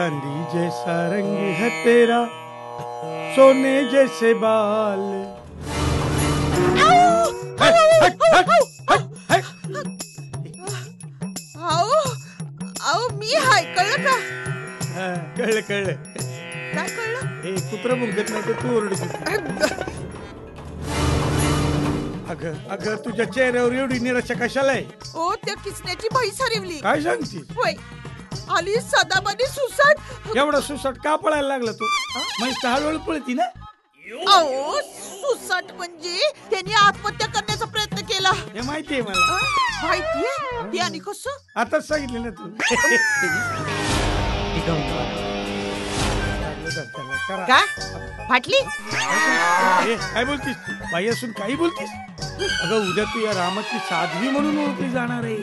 चांदी जैसा रंग है तेरा, सोने जैसे बाल। मी हाय, कळलं का? कळलं कळलं. काय कळलं? हे कुत्र मुंगत नाही तर तू ओरडत होती. अगं अगं तुझ्या चेहऱ्यावर एवढी निराशा कशाला आहे? ओ, त्या किसण्याची बाई सारवली. काय सांगतीस? होय, आली सदाबादी सुसाट. एवढा सुसाट का पळायला लागला तू? मग हळूहळू पळती ना. अहो, सुसाट म्हणजे त्यांनी आत्महत्या करण्याचा प्रयत्न केला. हे माहितीये मला. माहितीये? ते आणि कसं? आताच सांगितलं ना तू. काय फाटली? काय बोलतीस तू? बाई असून काही बोलतीस? अगं उद्या तू या रामाची साध्वी म्हणून ओळखली जाणार आहे.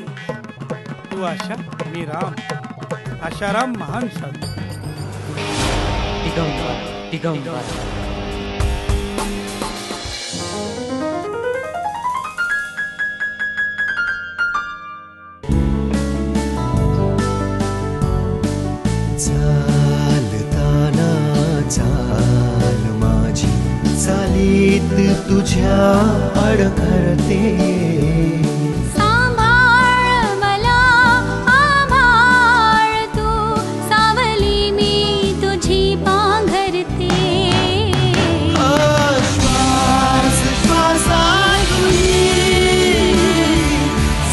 तू आशा, मी राम. आशाराम महान साधू. चालताना चाल माझी, चालीत तुझ्या अडखळते. सांभाळ मला, आभाळ तू, सावली मी तुझी पांघरते. श्वास श्वासात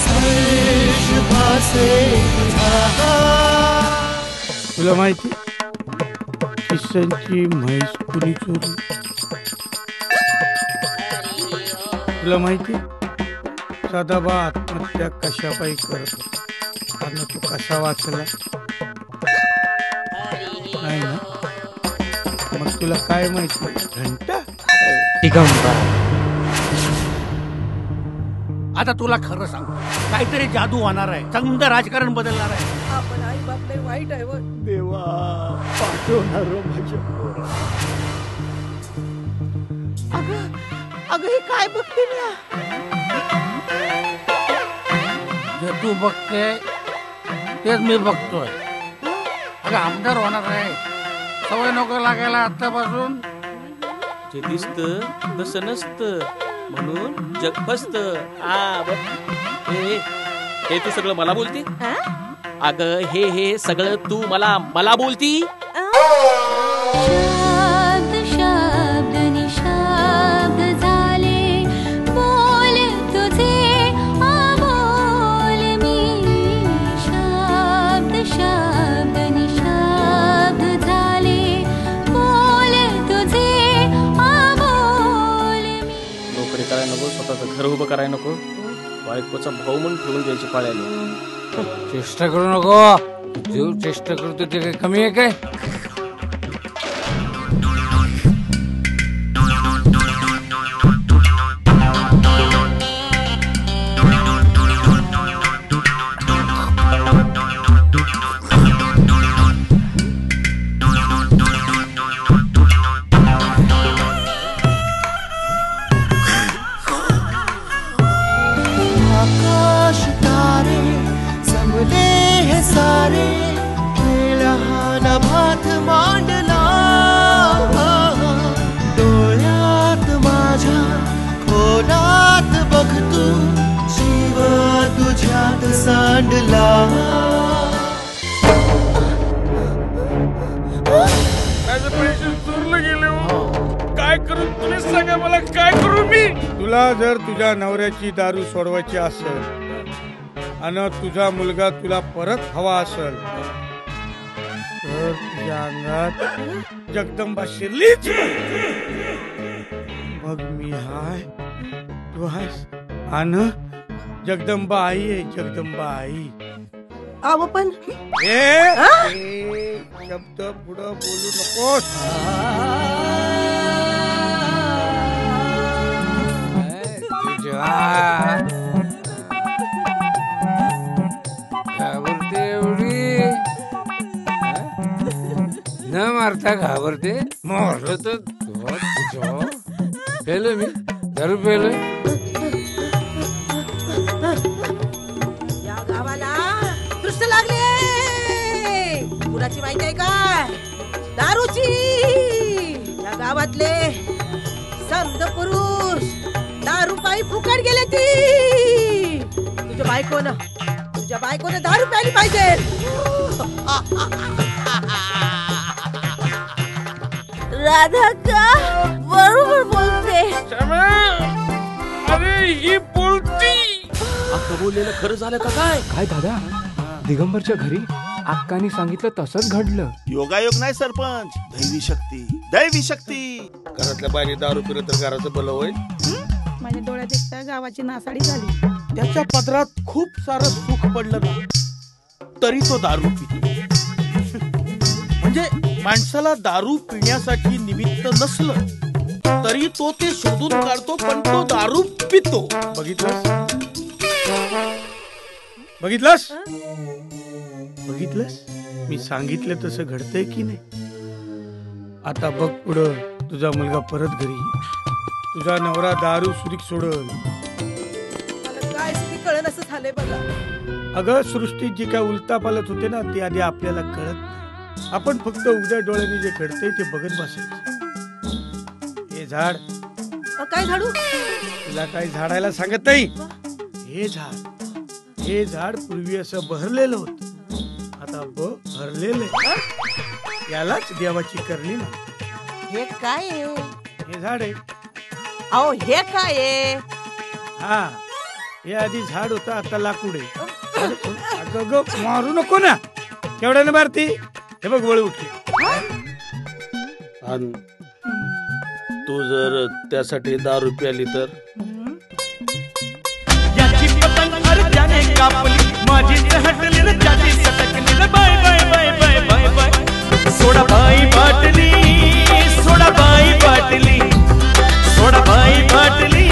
सर्ष भासे तुझा. तुला माहिती किसनची म्हैस कुणी चोरली? तुला माहिती सदाबा आत्महत्या कशापायी करत होता आणि तू कसा वाचला? नाही ना? मग तुला काय माहिती? घंटा. आता तुला खरं सांग, काहीतरी जादू होणार आहे. समजा राजकारण बदलणार आहे. आपण आई बापले वाईट आहे. देवा पाठवणार माझ्या. अगं हे काय बघते ना? जे तू बघते तेच मी बघतोय. अगं आमदार होणार आहे. सवय नको लागायला आतापासून. जे दिसतं तसं नसतं म्हणून जग फसत. हे तू सगळं मला बोलती? अगं हे सगळं तू मला बोलती? शब्द शब्द निशब्द झाले, बोल तुझे आबोल मी. शब्द शब्द निशब्द झाले, बोल तुझे आबोल मी. नोकरी करायला नको, स्वतःचं घर उभं करायला नको, बायकोचा भाऊ म्हणून ठेवून द्यायची पाळ्याला. चेष्टा करू नको. जीव चेष्टा करतो ते काही कमी आहे काय? आकाश तारे जमले हे सारे, लहान भात मांडला. डोळ्यात माझ्या खोलात बघ तू, जीव तुझ्यात सांडला. माझं पैसे चोरलं गेले. काय करू तुम्ही सांगा मला, काय करू मी? तुला जर तुझ्या नवऱ्याची दारू सोडवायची असेल आणि तुझा मुलगा तुला परत हवा असेल तर तुझ्या अंगात जगदंबा शिरलीच. मग मी हाय, तू आहेस. आणि जगदंबा आई आहे, जगदंबा आई. अहो पण शब्द पुढं बोलू नकोस. घाबरते एवढी न मारता घाबरते. मारलं तर पेलो मी, दारू पेलोय. या गावाला दृष्ट लागले. कुणाची माहिती आहे काय? दारूची. या गावातले समज पुरुष दारू पायी फुकट गेले ती. तुझ्या बायकोनं दारू प्यायली पाहिजे. राधा का बरोबर बोलते. अरे ही बोलती. आता बोललेलं खरं झालं का काय? काय दादा, दिगंबरच्या घरी अक्कानी सांगितलं तसंच घडलं. योगायोग नाही सरपंच, दैवी शक्ती. घरातल्या बाहेर दारू पिरत तर घराचं भलं होईल. माझ्या डोळ्यात एकटा गावाची नासाडी झाली. त्याच्या पदरात खूप सारं सुख पडलं ना, तरी तो दारू पितो. म्हणजे माणसाला दारू पिण्यासाठी निमित्त नसलं तरी तो ते शोधून काढतो, पण तो दारू पितो. बघितलंस मी सांगितलं तसं घडतंय की नाही. आता बघ पुढं तुझा मुलगा परत घरी, तुझा नवरा दारू सुरीक सोडल. मला काय सुधी कळण असं झालंय बघा. अगं सृष्टीत जी काय उलटा पालत होते ना ते आधी आपल्याला कळत नाही. आपण फक्त उघड्या डोळ्याने जे घडतंय ते बघत बसायचं. हे झाड काय झाडू? तुला काही झाडायला सांगत नाही. हे झाड पूर्वी असं बहरलेलं होत, आता भरलेलं. यालाच देवाची करणी म्हणतात. हे काय आहे? हे झाड आहे. अहो हे काय आहे? हा, हे आधी झाड होतं, आता लाकूड आहे. अगं मारू नको ना, केवढ्याने मारती. हे बघ वळ उठली. तू जर त्यासाठी दारू प्याली तर याची पतंग अर्ध्याने कापली, माझी हटली न त्याची सटकली न. Bye bye bye bye bye bye. सोडा बाई बाटली, सोडा बाई बाटली, सोडा बाई बाटली,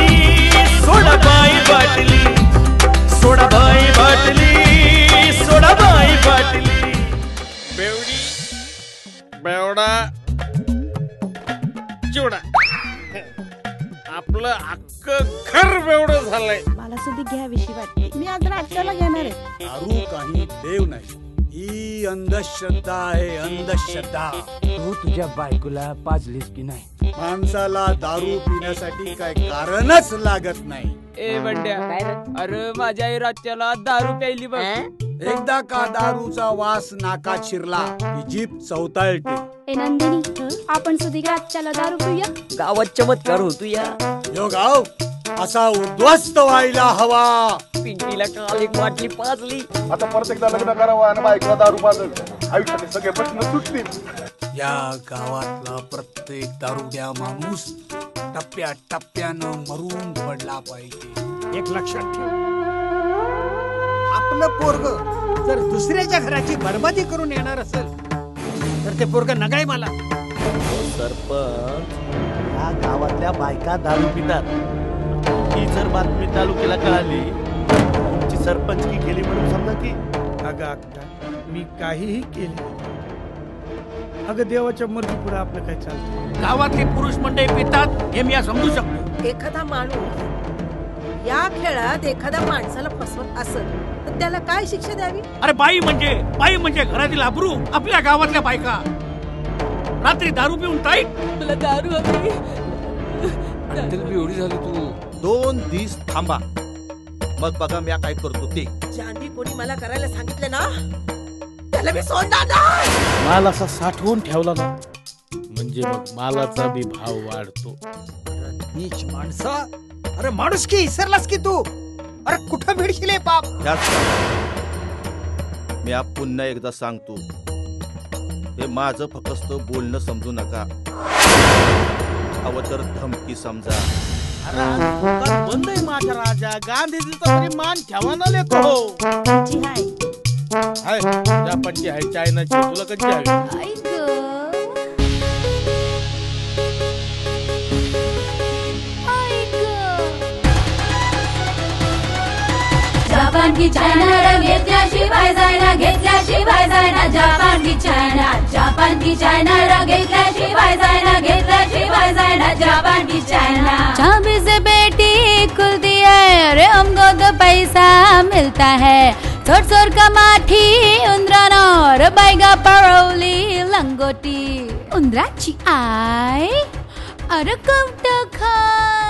सोडा बाई बाटली, सोडा बाई बाटली, सोडा बाई बाटली. बेवडा चिवडा, आपलं अख्ख घर बेवडं झालंय. मला सुद्धा घ्याविषयी वाटते. मी आज राष्ट्राला घेणार आहे. दारू काही देव नाही, ही अंधश्रद्धा आहे, अंधश्रद्धा. तू तुझ्या बायकोला पाजलीस की नाही? माणसाला दारू पिण्यासाठी काय कारणच लागत नाही. ए बंड्या, अरे माझ्या आई रात्याला दारू प्यायली बघ. एकदा का दारूचा वास नाकात शिरला की जीभ चवताळते. ए नंदिनी, आपण सुधी रातच्याला दारू पिऊया. गावात चमत्कार होतो या. यो गाव असा उद्ध्वस्त व्हायला हवा. पिंकीला काल एक बाटली पाजली. आता परत एकदा लग्न करावं आणि बायकोला दारू पाजल, आयुष्याचे सगळे प्रश्न सुटतील. या गावातला प्रत्येक दारुड्या माणूस टप्प्या टप्प्यानं मरून पडला पाहिजे. एक लक्षात ठेव, आपलं पोरग जर दुसऱ्याच्या घराची बरबादी करून येणार असेल तर ते पोरग नगाय मला. सरपंच, या गावातल्या बायका दारू पितात. ही जर बातमी तालुक्याला कळाली, तुमची सरपंचकी केली म्हणून समजा की. अगं अक्का, मी काहीही केले. अगं देवाच्या मर्जी पुढे आपलं काय चालतं. गावातली पुरुष मंडळी पितात हे मी समजू शकतो. एखादा माणूस या खेळात एखाद्या माणसाला फसवत असेल तर त्याला काय शिक्षा द्यावी? अरे बाई म्हणजे घरातील अब्रू. आपल्या गावातल्या बायका रात्री दारू पिऊन टाईट. तुला दारू हवी? एवढी झाली तू. 2 दिवस थांबा, मग बघा मी काय करतो ते. चांदी कोणी मला करायला सांगितलं ना त्याला मी सोडणार नाही. माल असा साठवून ठेवला ना म्हणजे मग मालाचा बी भाव वाढतो. नीच माणसा, अरे माणूस की इसरलास की तू. अरे कुठं भिडशील बाप. मी पुन्हा एकदा सांगतो, हे माझं फक्त बोलणं समजू नका, हवं तर धमकी समजा. बंद आहे माझ्या राजा. गांधीजीचा तरी मान ठेवा ना लेको. हाय जापानची आहे, चायनाची, तुला कशी हवी? आई ग. जापान की चायना घेतल्याशिवाय जायना, घेतल्याशिवाय जायना. जापान की चायना, जापान की चायना घेतल्याशिवाय जायना, घेतल्याशिवाय जायना. जापान की चायना. चाबी से बेटी खुलती है, अरे हमको तो पैसा मिलता है. चोर का माठी उंदरानं बायगा पळवली लंगोटी. उंदराची आय अरे कवट खाय